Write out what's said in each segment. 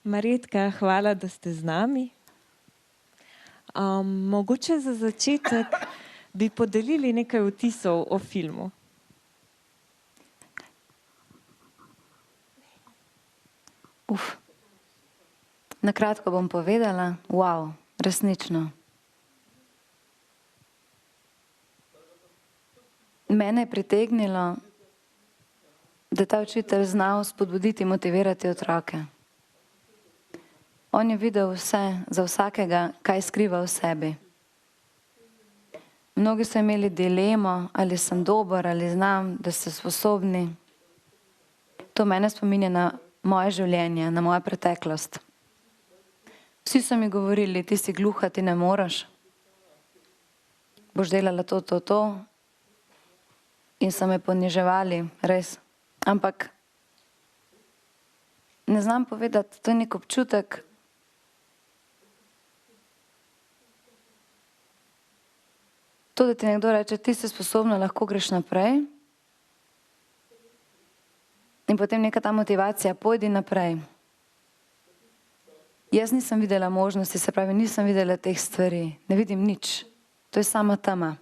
Marjetka, hvala, da ste z nami. Mogoče za začetek bi podelili nekaj vtisov o filmu. Na kratko bom povedala, resnično. Mene je pritegnilo, da ta učitelj znal spodbuditi, motivirati otroke. On je videl vse, za vsakega, kaj skriva v sebi. Mnogi so imeli dilemo, ali sem dober, ali znam, da so sposobni. To mene spominja na moje življenje, na mojo preteklost. Vsi so mi govorili, ti si gluha, ti ne moreš. Boš delala to. In so me poniževali, res. Ampak ne znam povedati, to je nek občutek, to, da ti nekdo reče, ti si sposobna, lahko greš naprej. In potem neka ta motivacija, pojdi naprej. Jaz nisem videla možnosti, se pravi, nisem videla teh stvari. Ne vidim nič. To je sama tema.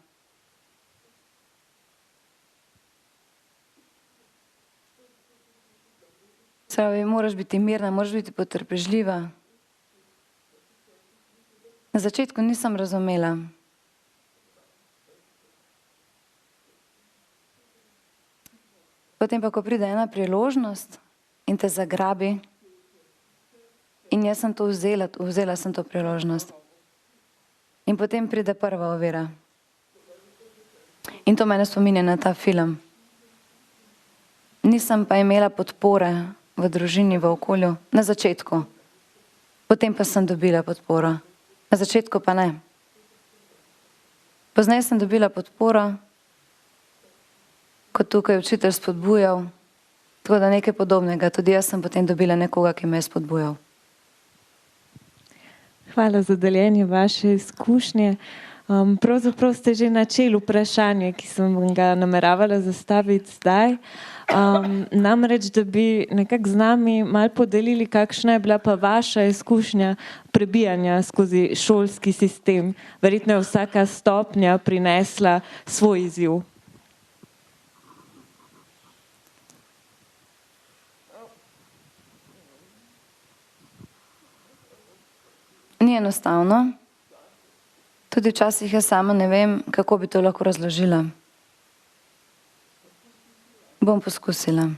Se pravi, moraš biti mirna, moraš biti potrpežljiva. Na začetku nisem razumela. Potem pa, ko pride ena priložnost in te zagrabi, in jaz sem to vzela sem to priložnost. In potem pride prva ovira. In to mene spominja na ta film. Nisem pa imela podpore v družini, v okolju, na začetku. Potem pa sem dobila podporo. Na začetku pa ne. Pozneje sem dobila podporo, kot tukaj učitelj spodbujal, tako da nekaj podobnega. Tudi jaz sem potem dobila nekoga, ki me je spodbujal. Hvala za deljenje vaše izkušnje. Pravzaprav ste že načeli vprašanje, ki sem ga nameravala zastaviti zdaj. Namreč, da bi nekako z nami malo podelili, kakšna je bila pa vaša izkušnja prebijanja skozi šolski sistem. Verjetno je vsaka stopnja prinesla svoj izziv. Ni enostavno. Tudi včasih jaz sama ne vem, kako bi to lahko razložila. Bom poskusila.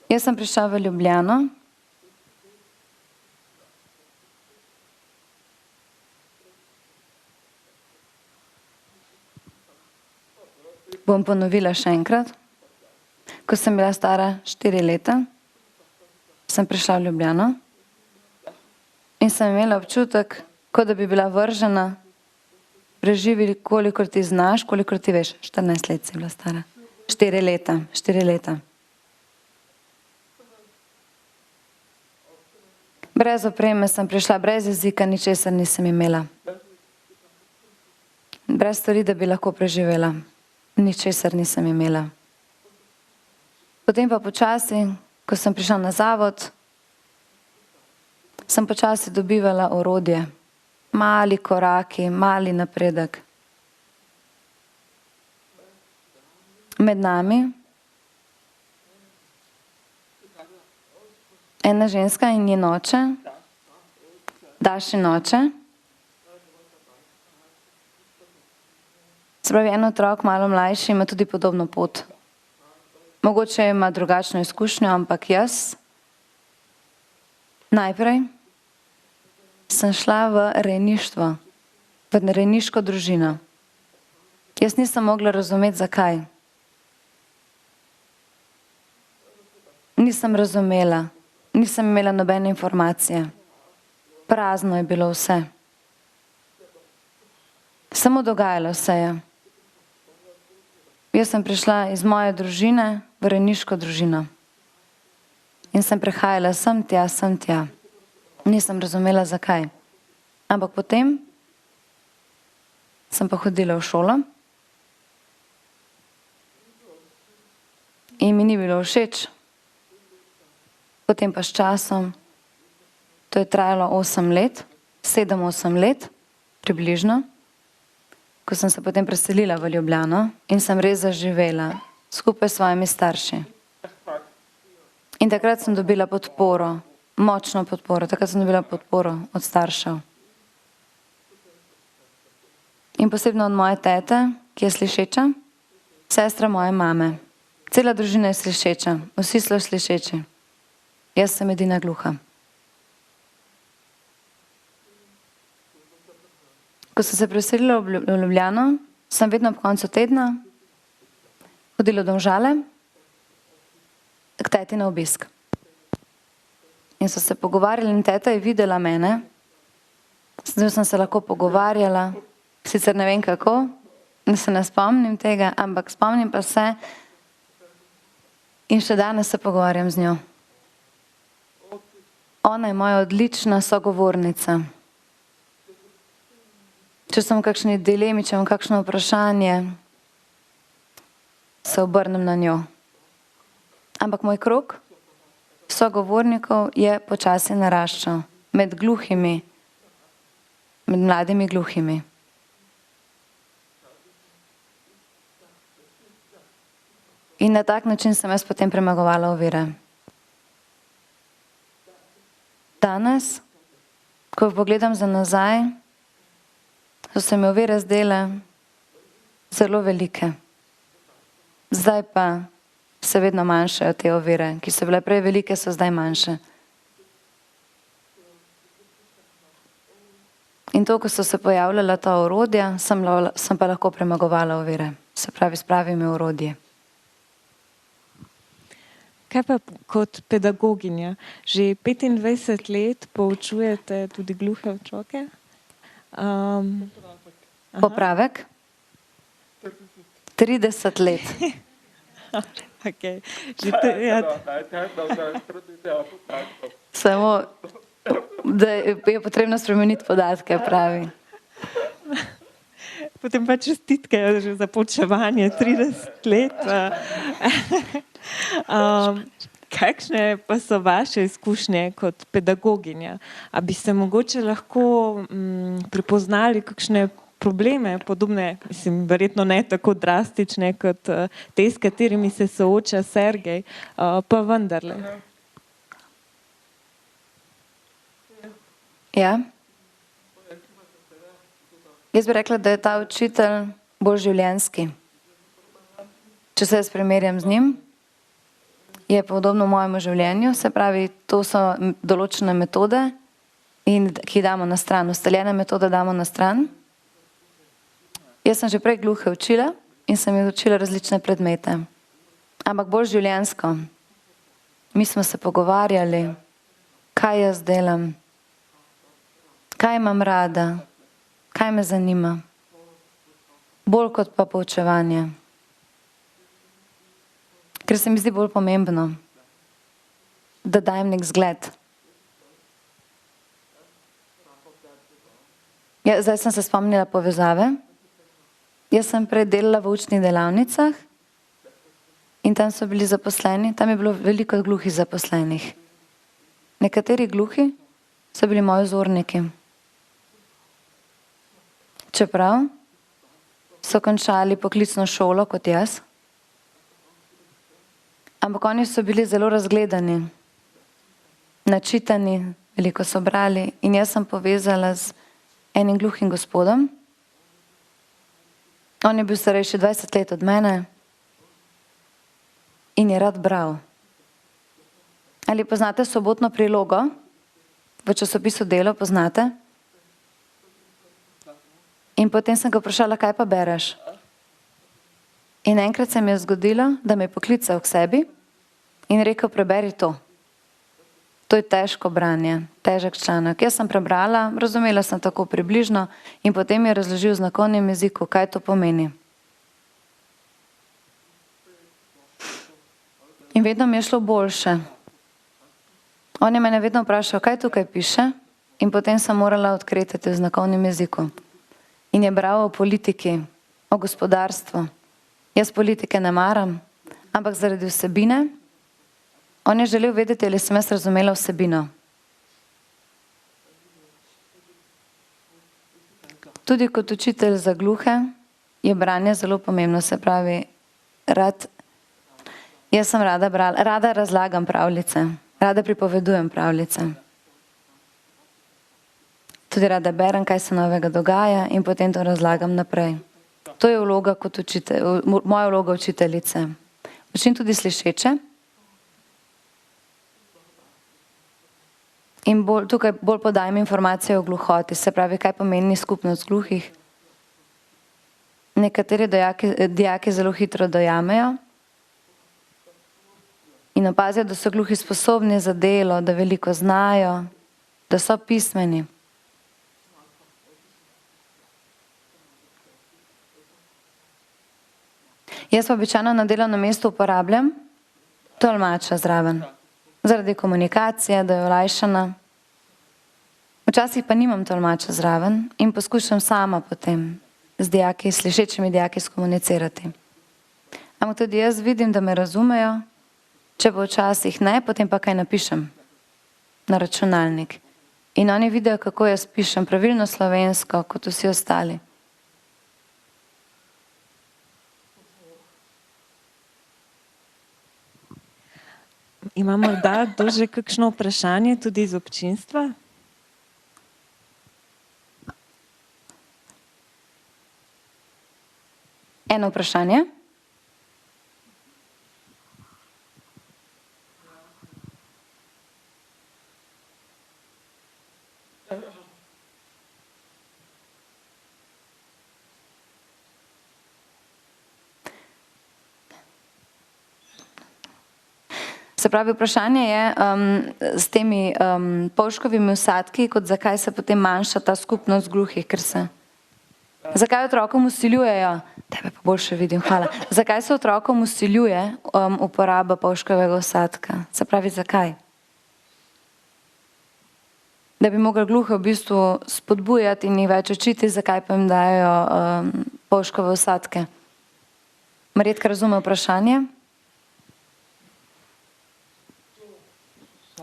Jaz sem prišla v Ljubljano. Bom ponovila še enkrat. Ko sem bila stara 4 leta, sem prišla v Ljubljano in sem imela občutek, kot da bi bila vržena, preživi, kolikor ti znaš, kolikor ti veš. 14 let si bila stara. 4 leta. Brez opreme sem prišla, brez jezika, ničesar nisem imela. Brez stvari, da bi lahko preživela. Ničesar nisem imela. Potem pa počasi, ko sem prišla na zavod, sem počasi dobivala orodje. Mali koraki, mali napredek. Med nami ena ženska in njen oče, Dašin oče. Se pravi, en otrok, malo mlajši, ima tudi podobno pot. Mogoče ima drugačno izkušnjo, ampak jaz najprej sem šla v rejništvo, v rejniško družino. Jaz nisem mogla razumeti, zakaj. Nisem razumela, nisem imela nobene informacije. Prazno je bilo vse. Samo dogajalo se je. Jaz sem prišla iz moje družine v rejniško družino. In sem prehajala sem tja. Nisem razumela, zakaj. Ampak potem sem pa hodila v šolo in mi ni bilo všeč. potem pa s časom, to je trajalo 8 let, 7-8 let, približno, ko sem se potem preselila v Ljubljano in sem res zaživela skupaj s svojimi starši. In takrat sem dobila podporo, močno podporo, takrat sem dobila podporo od staršev. In posebno od moje tete, ki je slišeča, sestra moje mame. Cela družina je slišeča, vsi so slišeči. Jaz sem edina gluha. Ko sem se preselila v Ljubljano, sem vedno ob koncu tedna hodila v Domžale k teti na obisk. In so se pogovarjali in teta je videla mene, z njo sem se lahko pogovarjala, sicer ne vem kako, se ne spomnim tega, ampak spomnim pa se in še danes se pogovarjam z njo. Ona je moja odlična sogovornica. Če sem v kakšni dilemi, če imam kakšno vprašanje, se obrnem na njo. Ampak moj krog sogovornikov je počasi naraščal med gluhimi, med mladimi gluhimi. In na tak način sem jaz potem premagovala ovire. Danes, ko pogledam za nazaj, so se mi ovire zdele zelo velike. Zdaj pa se vedno manjšajo te ovire, ki so bile prej velike, so zdaj manjše. In to, ko so se pojavljala ta orodja, sem pa lahko premagovala ovire. Se pravi, s pravimi orodji. Kaj pa kot pedagoginja? Že 25 let poučujete tudi gluhe otroke? Popravek? 30 let. Okay. Samo, da je potrebno spremeniti podatke, pravi. Potem pa čestitke že za poučevanje 30 let. Kakšne pa so vaše izkušnje kot pedagoginja? A bi se mogoče lahko prepoznali kakšne probleme, podobne, mislim, verjetno ne tako drastične kot te, s katerimi se sooča Sergej, pa vendarle? Ja. Jaz bi rekla, da je ta učitelj bolj življenjski. Če se jaz primerjam z njim, je podobno mojemu življenju, se pravi, to so določene metode, ki jih damo na stran, ustaljene metode damo na stran. Jaz sem že prej gluhe učila in sem jih učila različne predmete, ampak bolj življenjsko. Mi smo se pogovarjali, kaj jaz delam, kaj imam rada, kaj me zanima, bolj kot pa poučevanje. Ker se mi zdi bolj pomembno, da dajem nek zgled. Ja, zdaj sem se spomnila povezave. Jaz sem prej delala v učnih delavnicah in tam so bili zaposleni, tam je bilo veliko gluhih zaposlenih. Nekateri gluhi so bili moji vzorniki. Čeprav so končali poklicno šolo kot jaz, ampak oni so bili zelo razgledani, načitani, veliko so brali in jaz sem povezala z enim gluhim gospodom. On je bil starejši 20 let od mene in je rad bral. Ali poznate sobotno prilogo v časopisu Delo, poznate? In potem sem ga vprašala, kaj pa bereš? In enkrat se mi je zgodilo, da me je poklical k sebi in rekel, preberi to. To je težko branje, težek članek. Jaz sem prebrala, razumela sem tako približno in potem je razložil v znakovnem jeziku, kaj to pomeni. In vedno mi je šlo boljše. On je mene vedno vprašal, kaj tukaj piše in potem sem morala odkrititi v znakovnem jeziku. In je bral o politiki, o gospodarstvu. Jaz politike ne maram, ampak zaradi vsebine On je želel vedeti, ali sem jaz razumela vsebino. Tudi kot učitelj za gluhe je branje zelo pomembno, se pravi, jaz sem rada brala, rada razlagam pravljice, rada pripovedujem pravljice. Tudi rada berem, kaj se novega dogaja in potem to razlagam naprej. To je vloga kot moja vloga učiteljice. Učim tudi slišeče. In tukaj bolj podajam informacije o gluhoti, se pravi, kaj pomeni skupnost gluhih. Nekateri dijaki zelo hitro dojamejo in opazijo, da so gluhi sposobni za delo, da veliko znajo, da so pismeni. Jaz pa običajno na delovnem mestu uporabljam tolmača zraven. Zaradi komunikacije, da je olajšana. Včasih pa nimam tolmača zraven in poskušam sama potem z dijaki, slišečimi dijaki skomunicirati. Ampak tudi jaz vidim, da me razumejo, če pa včasih ne, potem pa kaj napišem na računalnik. In oni vidijo, kako jaz pišem pravilno slovensko, kot vsi ostali. Ima morda kdo že kakšno vprašanje tudi iz občinstva? Eno vprašanje. Se pravi, vprašanje je s temi polžkovimi vsadki, kot zakaj se potem manjša ta skupnost gluhih, ker se... Zakaj otrokom vsiljujejo? Tebe pa boljše vidim, hvala. Zakaj se otrokom vsiljuje uporaba polžkovega vsadka? Se pravi, zakaj? Da bi mogli gluhe v bistvu spodbujati in jih več učiti, zakaj pa jim dajo polžkove vsadke? Marjetka razume vprašanje?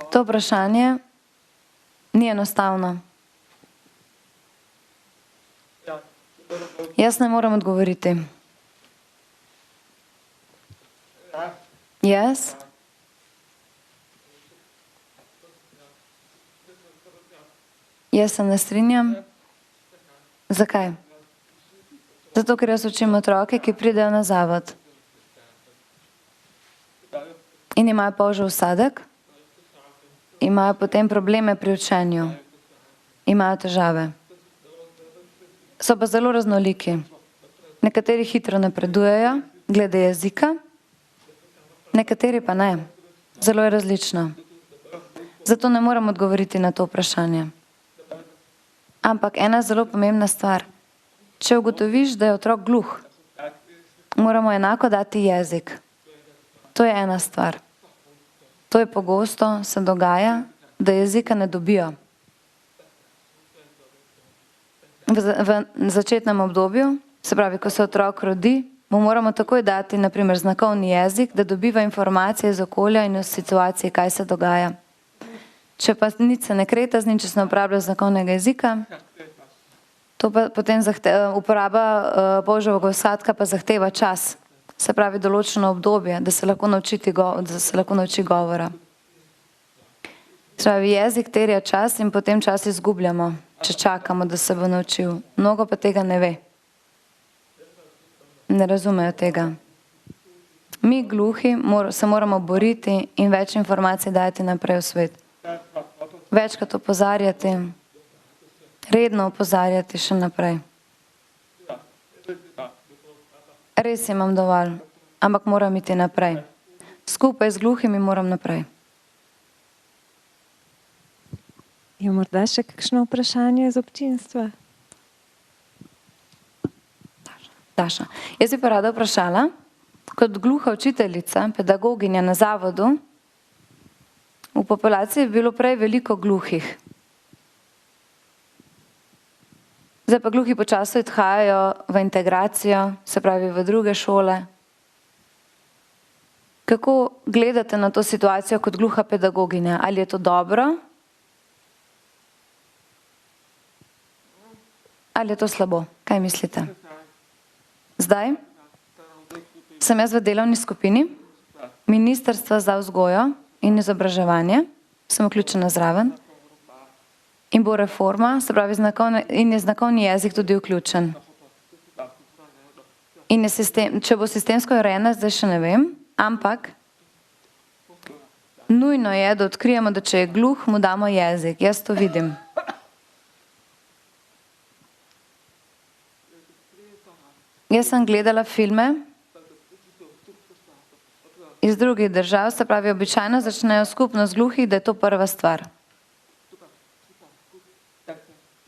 To vprašanje ni enostavno. Jaz ne morem odgovoriti. Jaz? Jaz se ne strinjam. Zakaj? Zato, ker jaz učim otroke, ki pridejo na zavod. In imajo polžev vsadek. Imajo potem probleme pri učenju. Imajo težave. So pa zelo raznoliki. Nekateri hitro napredujejo, glede jezika, nekateri pa ne. Zelo je različno. Zato ne morem odgovoriti na to vprašanje. Ampak ena zelo pomembna stvar. Če ugotoviš, da je otrok gluh, moramo enako dati jezik. To je ena stvar. To je pogosto, se dogaja, da jezika ne dobijo. V začetnem obdobju, se pravi, ko se otrok rodi, mu moramo takoj dati, naprimer, znakovni jezik, da dobiva informacije iz okolja in iz situacije, kaj se dogaja. Če pa nič se ne kreta z njim, če se ne uporablja znakovnega jezika, to pa potem uporaba polževega vsadka pa zahteva čas. Se pravi, določeno obdobje, da se lahko nauči govora. Se pravi, jezik terja čas in potem čas izgubljamo, če čakamo, da se bo naučil. Mnogo pa tega ne ve. Ne razumejo tega. Mi gluhi se moramo boriti in več informacij dajati naprej v svet. Večkrat opozarjati, redno opozarjati še naprej. Res imam dovolj, ampak moram iti naprej. Skupaj z gluhimi moram naprej. Je morda še kakšno vprašanje iz občinstva? Daša. Jaz bi pa rada vprašala, kot gluha učiteljica, pedagoginja na zavodu, v populaciji je bilo prej veliko gluhih. Zdaj pa gluhi počasi odhajajo v integracijo, se pravi v druge šole. Kako gledate na to situacijo kot gluha pedagoginja? Ali je to dobro? Ali je to slabo? Kaj mislite? Zdaj sem jaz v delovni skupini Ministrstva za vzgojo in izobraževanje, sem vključena zraven in bo reforma, se pravi in je znakovni jezik tudi vključen. In je če bo sistemsko urejena, zdaj še ne vem, ampak nujno je, da odkrijemo, da če je gluh, mu damo jezik. Jaz to vidim. Jaz sem gledala filme iz drugih držav, se pravi, običajno začnejo skupnost gluhih, da je to prva stvar.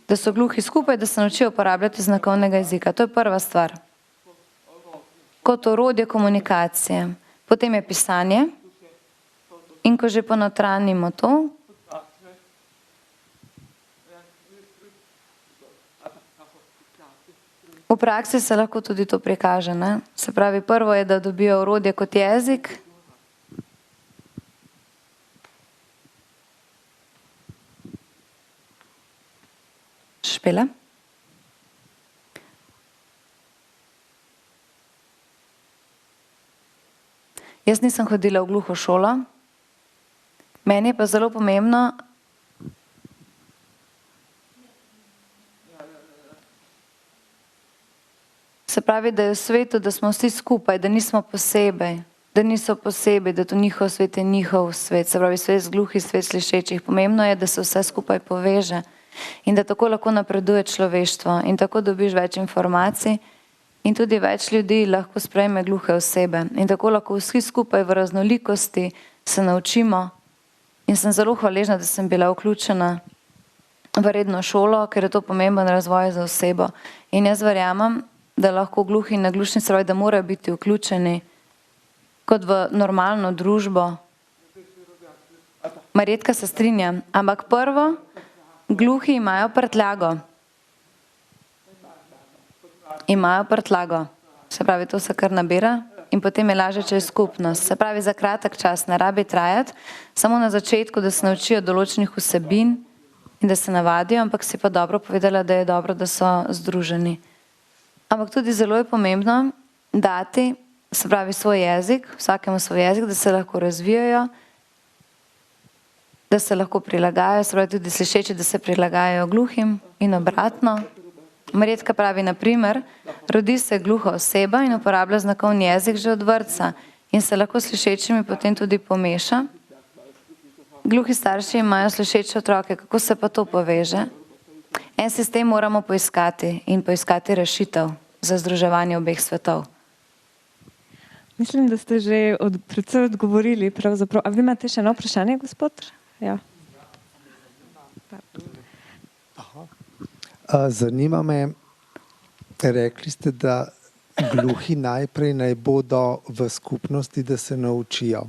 Da so gluhi skupaj, da se naučijo uporabljati znakovnega jezika. To je prva stvar. Kot orodje komunikacije. Potem je pisanje. In ko že ponotranimo to, v praksi se lahko tudi to prikaže. Ne? Se pravi, prvo je, da dobijo orodje kot jezik. Špela. Jaz nisem hodila v gluho šolo. Meni je pa zelo pomembno, se pravi, da je v svetu, da smo vsi skupaj, da nismo posebej, da niso posebej, da to njihov svet je njihov svet, se pravi, svet gluhih, svet slišečih. Pomembno je, da se vse skupaj poveže in da tako lahko napreduje človeštvo in tako dobiš več informacij in tudi več ljudi lahko sprejme gluhe osebe in tako lahko vsi skupaj v raznolikosti se naučimo. In sem zelo hvaležna, da sem bila vključena v redno šolo, ker je to pomemben razvoj za osebo. In jaz verjamem, da lahko gluhi in naglušni, se pravi, da morajo biti vključeni kot v normalno družbo. Marjetka se strinja, ampak prvo, gluhi imajo prtljago. Imajo prtljago. Se pravi, to se kar nabira. In potem je lažje, če je skupnost. Se pravi, za kratek čas ne rabi trajati, samo na začetku, da se naučijo določenih vsebin in da se navadijo, ampak si pa dobro povedala, da je dobro, da so združeni. Ampak tudi zelo je pomembno dati, se pravi, svoj jezik, vsakemu svoj jezik, da se lahko razvijajo, da se lahko prilagajajo, se pravi tudi slišeči, da se prilagajajo gluhim in obratno. Marjetka pravi, na primer, rodi se gluha oseba in uporablja znakovni jezik že od vrtca in se lahko slišečimi potem tudi pomeša. Gluhi starši imajo slišeče otroke, kako se pa to poveže? En sistem moramo poiskati in poiskati rešitev za združevanje obeh svetov. Mislim, da ste že predvsem odgovorili pravzaprav. A vi imate še eno vprašanje, gospod? Ja. Zanima me, rekli ste, da gluhi najprej naj bodo v skupnosti, da se naučijo.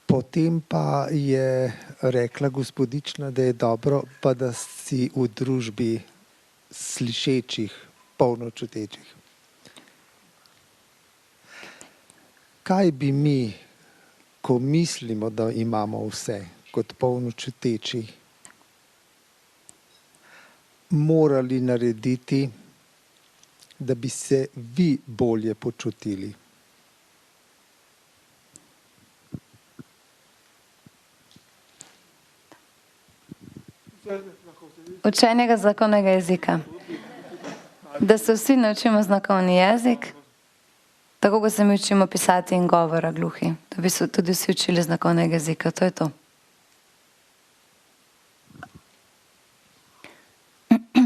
Potem pa je rekla gospodična, da je dobro, pa da si v družbi slišečih, polnočutečih. Kaj bi mi, ko mislimo, da imamo vse kot polnočuteči, morali narediti, da bi se vi bolje počutili? Učenje znakovnega jezika. Da se vsi naučimo znakovni jezik, tako kot se mi učimo pisati in govora gluhi. Da bi se tudi vsi učili znakovnega jezika. To je to.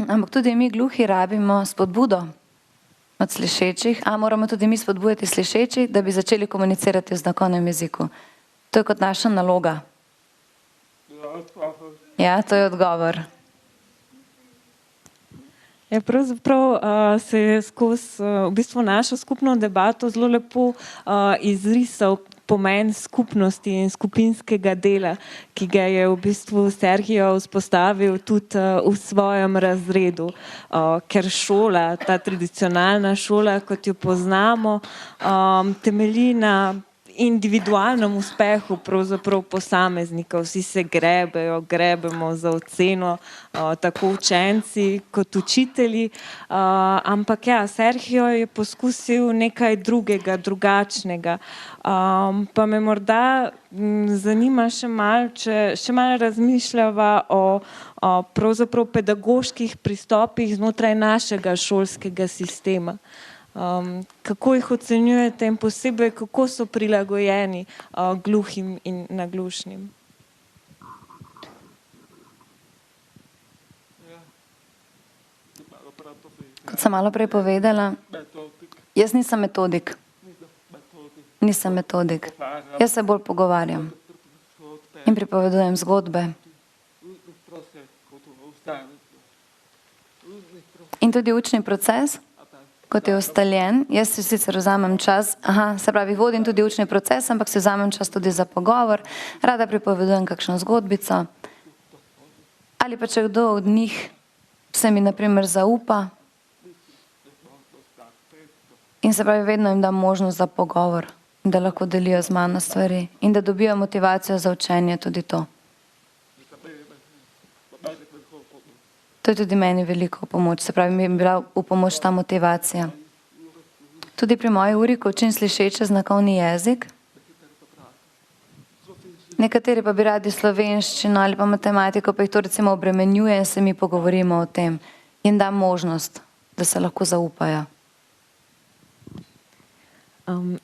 Ampak tudi mi gluhi rabimo spodbudo od slišečih, a moramo tudi mi spodbujati slišečih, da bi začeli komunicirati v znakovnem jeziku. To je kot naša naloga. Ja, to je odgovor. Ja, pravzaprav se je skozi v bistvu našo skupno debato zelo lepo izrisal pomen skupnosti in skupinskega dela, ki ga je v bistvu Sergio vzpostavil tudi v svojem razredu. Ker šola, ta tradicionalna šola, kot jo poznamo, temelji na individualnem uspehu pravzaprav posameznika. Vsi se grebemo za oceno, tako učenci kot učitelji. Ampak ja, Sergio je poskusil nekaj drugega, drugačnega. Pa me morda zanima še malo, če še malo razmišljava o pravzaprav pedagoških pristopih znotraj našega šolskega sistema. Kako jih ocenjujete in posebej, kako so prilagojeni gluhim in naglušnim? Kot sem malo prej povedala, jaz nisem metodik. Nisem metodik. Jaz se bolj pogovarjam in pripovedujem zgodbe. In tudi učni proces, kot je ustaljen, jaz si sicer vzamem čas, se pravi, vodim tudi učni proces, ampak si vzamem čas tudi za pogovor, rada pripovedujem kakšno zgodbico. Ali pa če kdo od njih se mi, na primer, zaupa. In se pravi, vedno jim dam možnost za pogovor, da lahko delijo z mano stvari in da dobijo motivacijo za učenje, tudi to. To je tudi meni veliko pomoč, se pravi, mi je bila v pomoč ta motivacija. Tudi pri moji uri, ko učim slišeče znakovni jezik, nekateri pa bi radi slovenščino ali pa matematiko, pa jih to recimo obremenjuje in se mi pogovorimo o tem in dam možnost, da se lahko zaupajo.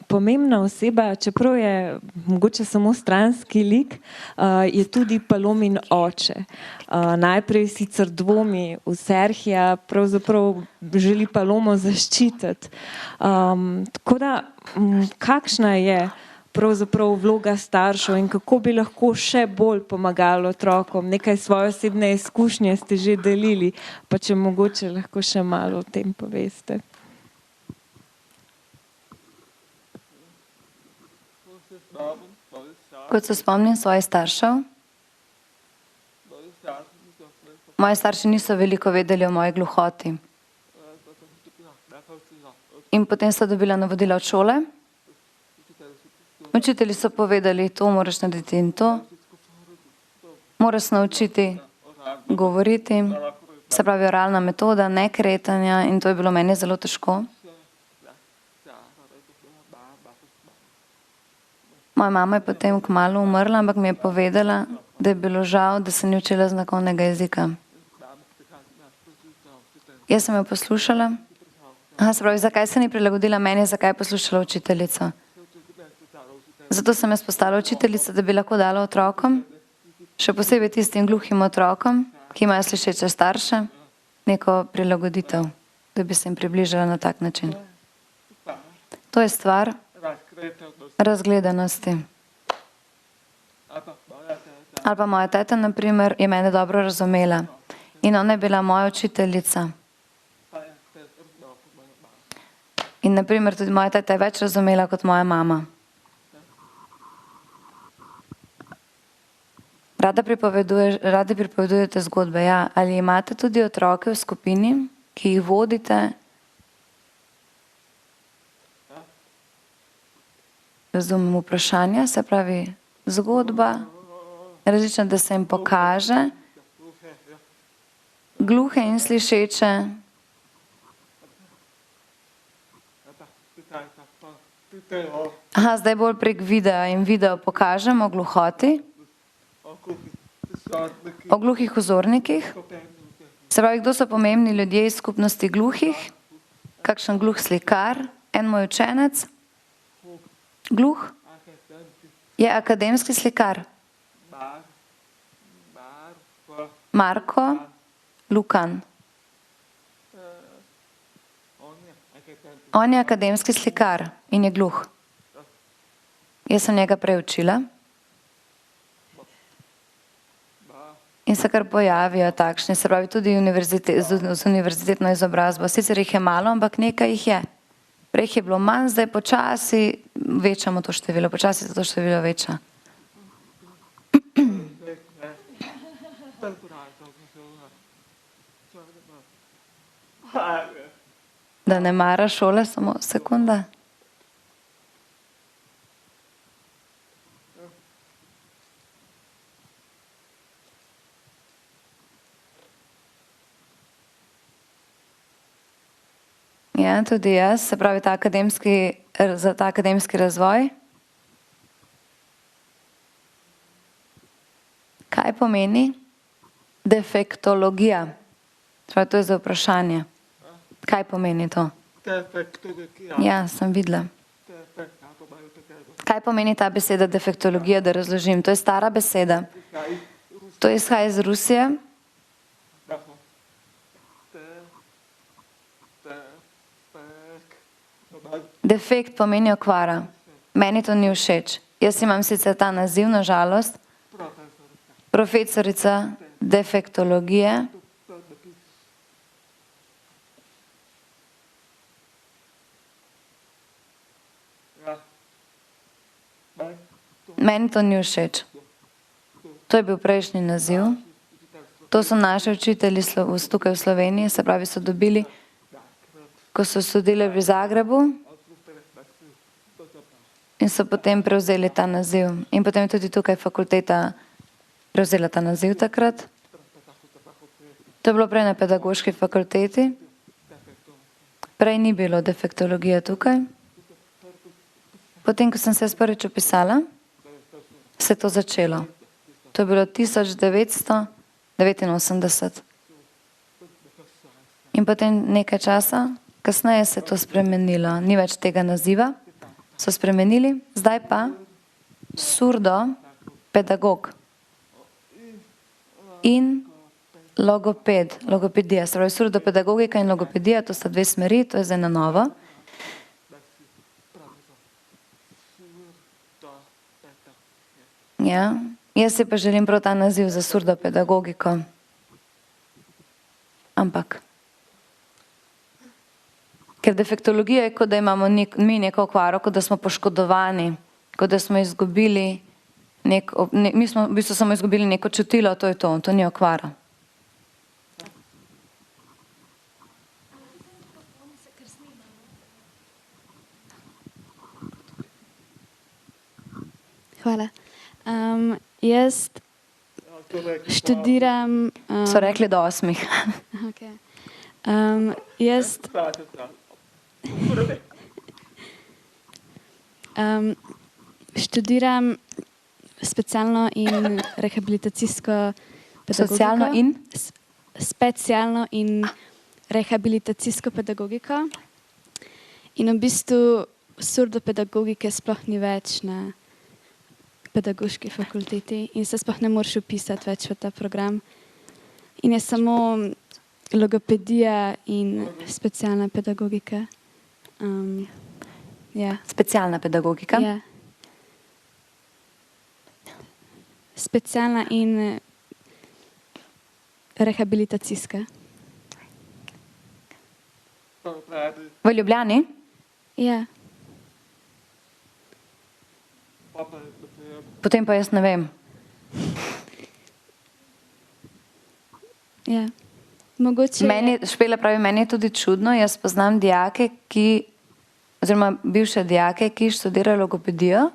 Pomembna oseba, čeprav je mogoče samo stranski lik, je tudi Palomin oče. Najprej sicer dvomi v Sergija, pravzaprav želi Palomo zaščititi. Tako da, kakšna je pravzaprav vloga staršev in kako bi lahko še bolj pomagali otrokom? Nekaj svoje osebne izkušnje ste že delili, pa če mogoče lahko še malo o tem poveste. Kot se spomnim svojih staršev, moji starši niso veliko vedeli o moji gluhoti. In potem sta dobila navodila od šole. Učitelji so povedali, to moraš narediti in to. Moraš naučiti govoriti, se pravi oralna metoda, ne kretanja, in to je bilo meni zelo težko. Moja mama je potem kmalu umrla, ampak mi je povedala, da je bilo žal, da se ni učila znakovnega jezika. Jaz sem jo poslušala. Se pravi, zakaj se ni prilagodila meni, zakaj je poslušala učiteljico? Zato sem jaz postala učiteljica, da bi lahko dala otrokom, še posebej tistim gluhim otrokom, ki imajo slišeče starše, neko prilagoditev, da bi se jim približala na tak način. To je stvar razgledanosti. Ali pa moja teta, na primer, je mene dobro razumela in ona je bila moja učiteljica. In na primer tudi moja teta je več razumela kot moja mama. Radi pripovedujete zgodbe, ja. Ali imate tudi otroke v skupini, ki jih vodite? Razumem vprašanja, se pravi zgodba, različno, da se jim pokaže, gluhe in slišeče. Zdaj bolj prek videa in video pokažemo gluhoti, o gluhih vzornikih. Se pravi, kdo so pomembni ljudje iz skupnosti gluhih, kakšen gluh slikar, en moj učenec, gluh, je akademski slikar. Marko Lukan. On je akademski slikar in je gluh. Jaz sem njega preučila. In se kar pojavijo takšni, se pravi tudi z univerzitetno izobrazbo. Sicer jih je malo, ampak nekaj jih je. Prej je bilo manj, zdaj počasi večamo to število, počasi se to število veča. Da ne mara šole, samo sekunda. Ja, tudi jaz, se pravi za ta akademski razvoj. Kaj pomeni defektologija? To je za vprašanje. Kaj pomeni to? Ja, sem videla. Kaj pomeni ta beseda defektologija, da razložim? To je stara beseda. To izhaja iz Rusije. Defekt pomeni okvara. Meni to ni všeč. Jaz imam sicer ta naziv, na žalost. Profesorica defektologije. Meni to ni všeč. To je bil prejšnji naziv. To so naši učitelji tukaj v Sloveniji, se pravi, so dobili, ko so študili v Zagrebu in so potem prevzeli ta naziv. In potem je tudi tukaj fakulteta prevzela ta naziv takrat. To je bilo prej na pedagoški fakulteti. Prej ni bilo defektologije tukaj. Potem, ko sem se prvič upisala, se je to začelo. To je bilo 1989. In potem nekaj časa, kasneje se je to spremenilo. Ni več tega naziva, so spremenili. Zdaj pa surdopedagog in logoped, logopedija. Se pravi, surdopedagogika in logopedija, to sta dve smeri, to je zdaj na novo. Ja, jaz si pa želim prav ta naziv za surdopedagogiko. Ampak. Ker defektologija je, kot da imamo mi neko okvaro, kot da smo poškodovani, kot da smo izgubili mi smo v bistvu samo izgubili neko čutilo, to je to ni okvara. Hvala. Jaz študiram... So rekli do 8. Okay. Jaz študiram specialno in rehabilitacijsko pedagogiko. Specialno in rehabilitacijsko pedagogiko. In v bistvu surdopedagogike sploh ni več na pedagoški fakulteti in se sploh ne moreš upisati več v ta program. In je samo logopedija in specialna pedagogika. Ja. Specialna pedagogika? Ja. Specialna in rehabilitacijska. V Ljubljani? Ja. Potem pa jaz ne vem. Ja. Mogoče... Špela pravi, meni je tudi čudno, jaz poznam dijake, oziroma bivše dijake, ki študirajo logopedijo.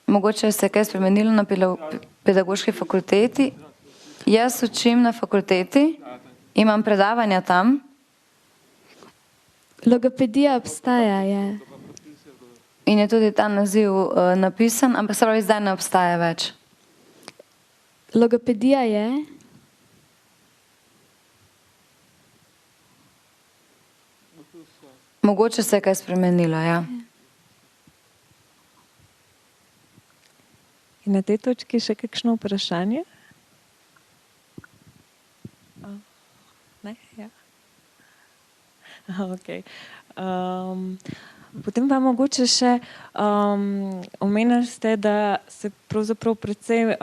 Mogoče se je kaj spremenilo na pedagoški fakulteti. Jaz učim na fakulteti, imam predavanja tam. Logopedija obstaja, ja. In je tudi ta naziv napisan, ampak se pravi, zdaj ne obstaja več. Logopedija je. Mogoče se je kaj spremenilo, ja. In na tej točki še kakšno vprašanje? Ne? Ja. Okej. Potem pa mogoče še omenili ste, da se pravzaprav precej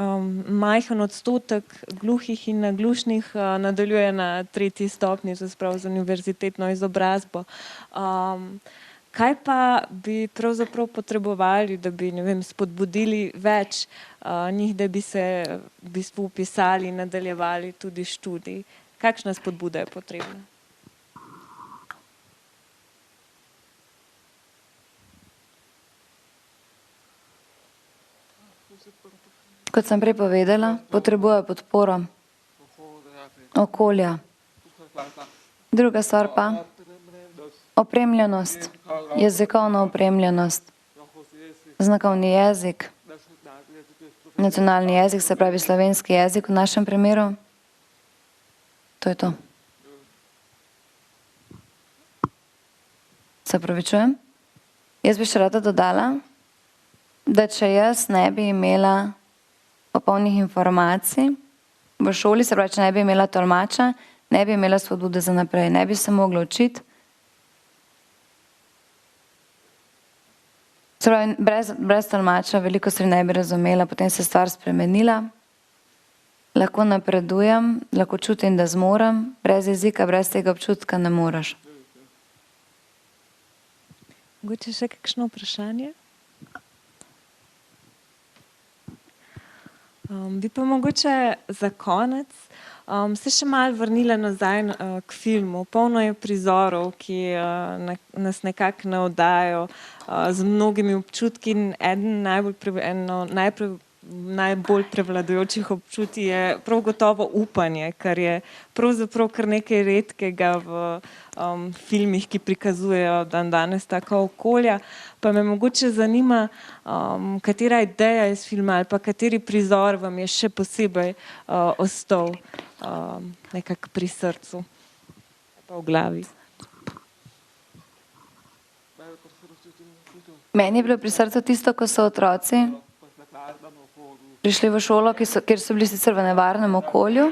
majhen odstotek gluhih in naglušnih nadaljuje na 3. stopnji, to se pravi z univerzitetno izobrazbo. Kaj pa bi pravzaprav potrebovali, da bi, ne vem, spodbudili več njih, da bi se v bistvu vpisali, nadaljevali tudi študij? Kakšna spodbuda je potrebna? Kot sem prej povedala, potrebuje podporo okolja. Druga stvar pa opremljenost, jezikovna opremljenost, znakovni jezik, nacionalni jezik, se pravi slovenski jezik v našem primeru. To je to. Se opravičujem. Jaz bi še rada dodala, da če jaz ne bi imela popolnih informacij v šoli, se pravi, če ne bi imela tolmača, ne bi imela spodbude za naprej, ne bi se mogla učiti. Se pravi, brez tolmača veliko stvari ne bi razumela, potem se stvar spremenila. Lahko napredujem, lahko čutim, da zmorem, brez jezika, brez tega občutka ne moreš. Mogoče še kakšno vprašanje? Bi pa mogoče za konec se še malo vrnila nazaj k filmu. Polno je prizorov, ki nas nekako navdajajo z mnogimi občutki in najbolj prevladujočih občutij je prav gotovo upanje, kar je pravzaprav kar nekaj redkega v filmih, ki prikazujejo danes taka okolja. Pa me mogoče zanima, katera ideja iz filma ali pa kateri prizor vam je še posebej ostal nekako pri srcu, pa v glavi. Meni je bilo pri srcu tisto, ko so otroci prišli v šolo, kjer so bili sicer v nevarnem okolju,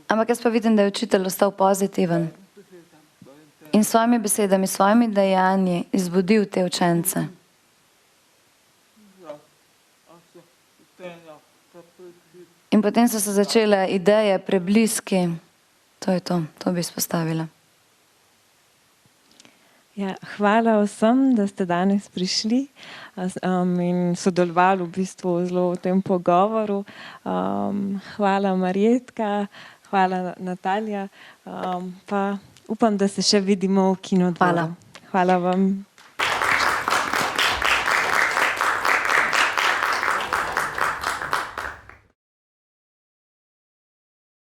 ampak jaz pa vidim, da je učitelj ostal pozitiven in s svojimi besedami, s svojimi dejanji izbudil te učence. In potem so se začele ideje prebliski. To je to bi izpostavila. Ja, hvala vsem, da ste danes prišli in sodelovali v bistvu zelo v tem pogovoru. Hvala Marjetka, hvala Natalija, pa upam, da se še vidimo v Kinodvoru. Hvala. Hvala vam.